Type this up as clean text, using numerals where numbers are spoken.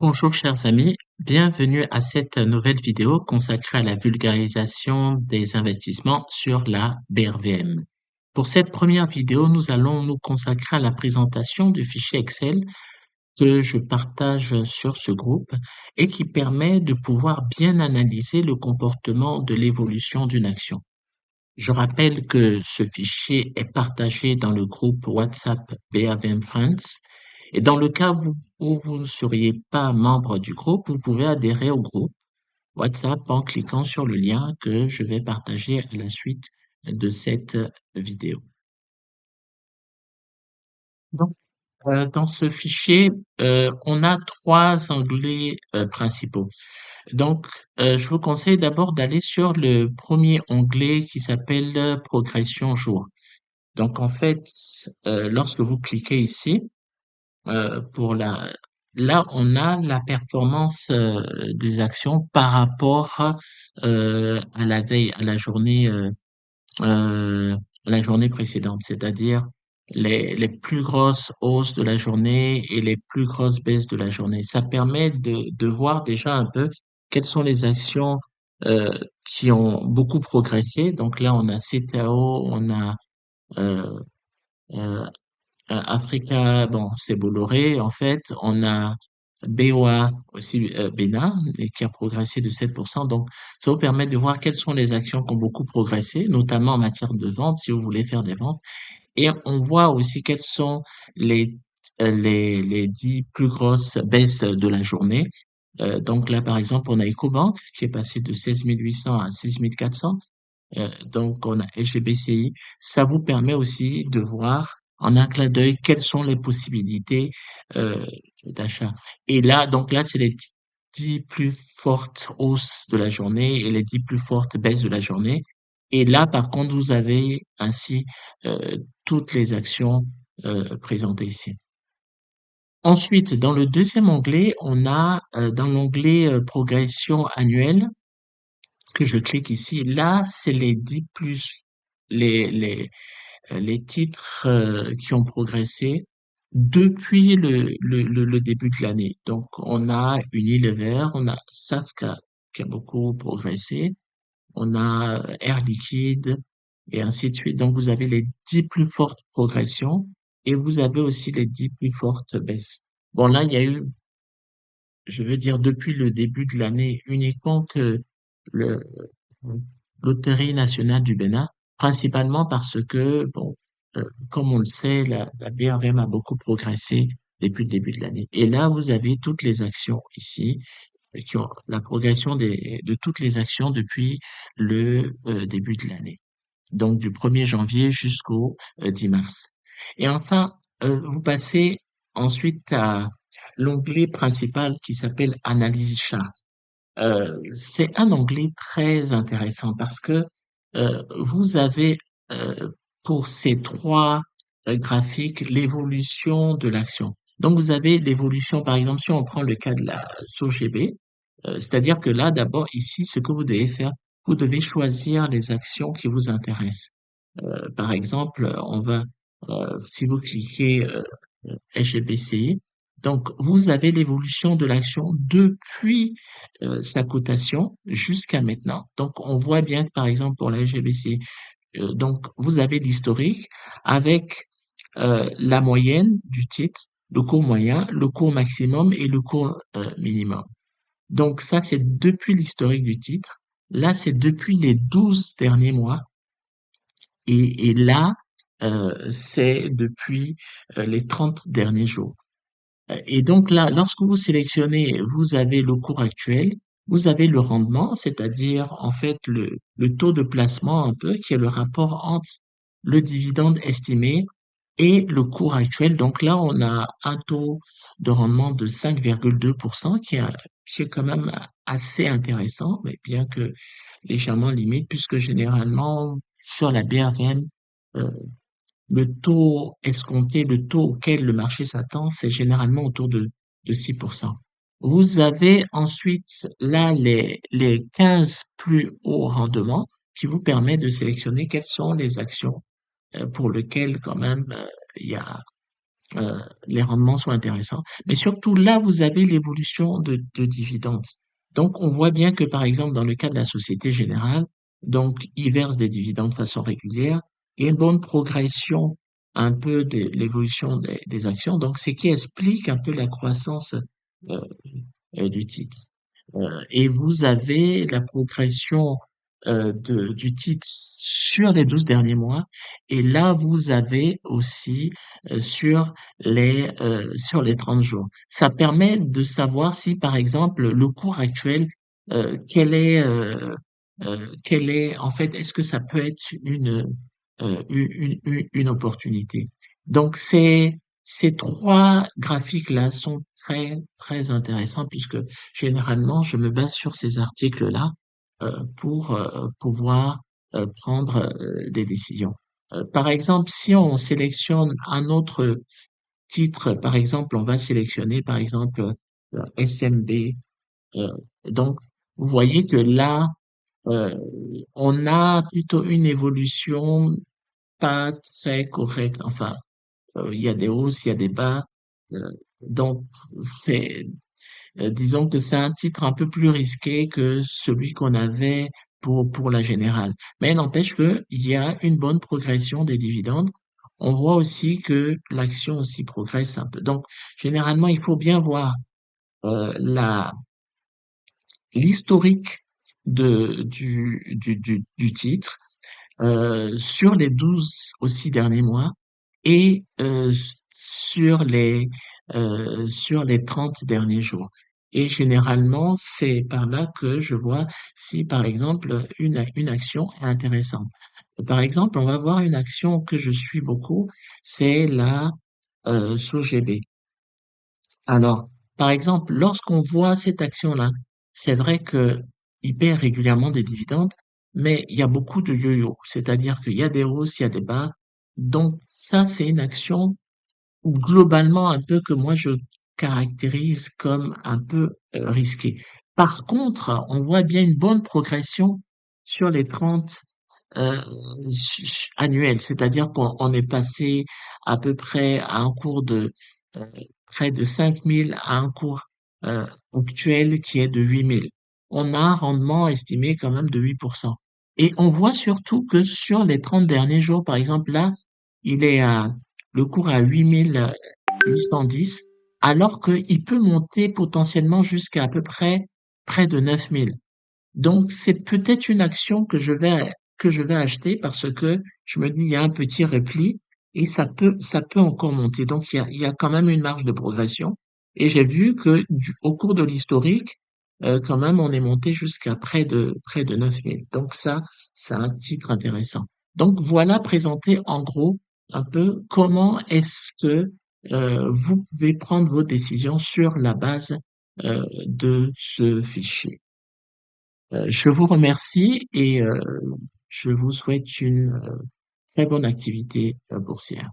Bonjour chers amis, bienvenue à cette nouvelle vidéo consacrée à la vulgarisation des investissements sur la BRVM. Pour cette première vidéo, nous allons nous consacrer à la présentation du fichier Excel que je partage sur ce groupe et qui permet de pouvoir bien analyser le comportement de l'évolution d'une action. Je rappelle que ce fichier est partagé dans le groupe WhatsApp BRVM Friends et dans le cas où vous ne seriez pas membre du groupe, vous pouvez adhérer au groupe WhatsApp en cliquant sur le lien que je vais partager à la suite de cette vidéo. Donc, dans ce fichier, on a trois onglets principaux. Donc, je vous conseille d'abord d'aller sur le premier onglet qui s'appelle Progression jour. Donc, en fait, lorsque vous cliquez ici, pour là, on a la performance des actions par rapport à la veille, euh, à la journée précédente, c'est-à-dire les plus grosses hausses de la journée et les plus grosses baisses de la journée. Ça permet de voir déjà un peu quelles sont les actions euh, qui ont beaucoup progressé. Donc là, on a CTAO, on a euh, euh, Africa, bon, c'est Bolloré, en fait. On a BOA aussi, Bénin, et qui a progressé de 7%. Donc, ça vous permet de voir quelles sont les actions qui ont beaucoup progressé, notamment en matière de vente, si vous voulez faire des ventes. Et on voit aussi quelles sont les, les 10 plus grosses baisses de la journée. Donc là, par exemple, on a EcoBank qui est passé de 16 800 à 16 400. Donc, on a SGBCI. Ça vous permet aussi de voir en un clin d'œil quelles sont les possibilités euh, d'achat. Et là, donc là, c'est les 10 plus fortes hausses de la journée et les 10 plus fortes baisses de la journée. Et là, par contre, vous avez ainsi toutes les actions présentées ici. Ensuite, dans le deuxième onglet, on a dans l'onglet progression annuelle, que je clique ici, là, c'est les 10 plus, les, les, les titres qui ont progressé depuis le début de l'année. Donc, on a Unilever, on a Safka qui a beaucoup progressé, on a Air Liquide et ainsi de suite. Donc, vous avez les 10 plus fortes progressions et vous avez aussi les 10 plus fortes baisses. Bon, là, il y a eu, je veux dire, depuis le début de l'année, uniquement que le, Loterie nationale du Bénin, principalement parce que, bon, comme on le sait, la BRVM a beaucoup progressé depuis le début de l'année. Et là, vous avez toutes les actions ici, qui ont la progression de toutes les actions depuis le début de l'année. Donc, du 1er janvier jusqu'au 10 mars. Et enfin, vous passez ensuite à l'onglet principal qui s'appelle Analyse chart. C'est un onglet très intéressant parce que vous avez pour ces trois graphiques l'évolution de l'action. Donc vous avez l'évolution, par exemple, si on prend le cas de la SOGB, c'est-à-dire que là, d'abord, ici, ce que vous devez faire, vous devez choisir les actions qui vous intéressent. Par exemple, si vous cliquez SGBCI, donc vous avez l'évolution de l'action depuis sa cotation jusqu'à maintenant. Donc on voit bien que par exemple pour la SGBCI, donc vous avez l'historique avec la moyenne du titre, le cours moyen, le cours maximum et le cours minimum. Donc ça c'est depuis l'historique du titre. Là c'est depuis les 12 derniers mois et là, c'est depuis les 30 derniers jours. Et donc là, lorsque vous sélectionnez, vous avez le cours actuel, vous avez le rendement, c'est-à-dire en fait le taux de placement un peu, qui est le rapport entre le dividende estimé et le cours actuel. Donc là, on a un taux de rendement de 5,2% qui est quand même assez intéressant, mais bien que légèrement limite, puisque généralement, sur la BRM, euh, le taux escompté, le taux auquel le marché s'attend, c'est généralement autour de 6%. Vous avez ensuite là les 15 plus hauts rendements qui vous permettent de sélectionner quelles sont les actions pour lesquelles quand même il y a euh, les rendements sont intéressants. Mais surtout là, vous avez l'évolution de dividendes. Donc, on voit bien que, par exemple, dans le cas de la Société Générale, donc, ils versent des dividendes de façon régulière et une bonne progression un peu de l'évolution des actions. Donc, ce qui explique un peu la croissance euh, du titre. Et vous avez la progression du titre sur les 12 derniers mois. Et là, vous avez aussi sur les 30 jours. Ça permet de savoir si, par exemple, le cours actuel, quel est, en fait, est-ce que ça peut être une opportunité. Donc, ces trois graphiques-là sont très, très intéressants puisque généralement, je me base sur ces articles-là pour pouvoir prendre des décisions. Par exemple, si on sélectionne un autre titre, par exemple, on va sélectionner, par exemple, SMB. euh, donc, vous voyez que là, euh, on a plutôt une évolution pas très correcte. Enfin, il y a des hausses, il y a des bas. Euh, donc, c'est, disons que c'est un titre un peu plus risqué que celui qu'on avait pour la générale. Mais n'empêche que il y a une bonne progression des dividendes. On voit aussi que l'action aussi progresse un peu. Donc, généralement, il faut bien voir l'historique du titre sur les 12 aussi derniers mois et sur les 30 derniers jours. Et généralement, c'est par là que je vois si, par exemple, une action est intéressante. Par exemple, on va voir une action que je suis beaucoup, c'est la SOGB. Alors, par exemple, lorsqu'on voit cette action-là, c'est vrai que il perd régulièrement des dividendes, mais il y a beaucoup de yo-yo, c'est-à-dire qu'il y a des hausses, il y a des bas. Donc, ça, c'est une action globalement un peu que moi je caractérise comme un peu risquée. Par contre, on voit bien une bonne progression sur les 30 euh, annuels, c'est-à-dire qu'on est passé à peu près à un cours de euh, près de 5 000 à un cours actuel qui est de 8 000. On a un rendement estimé quand même de 8%. Et on voit surtout que sur les 30 derniers jours, par exemple, là, il est à, le cours à 8 810, alors qu'il peut monter potentiellement jusqu'à à peu près près de 9 000. Donc, c'est peut-être une action que je vais acheter parce que je me dis, il y a un petit repli et ça peut encore monter. Donc, il y a quand même une marge de progression. Et j'ai vu que au cours de l'historique, quand même, on est monté jusqu'à près de 9 000. Donc, ça, c'est un titre intéressant. Donc, voilà présenté en gros un peu comment est-ce que vous pouvez prendre vos décisions sur la base de ce fichier. Je vous remercie et je vous souhaite une très bonne activité boursière.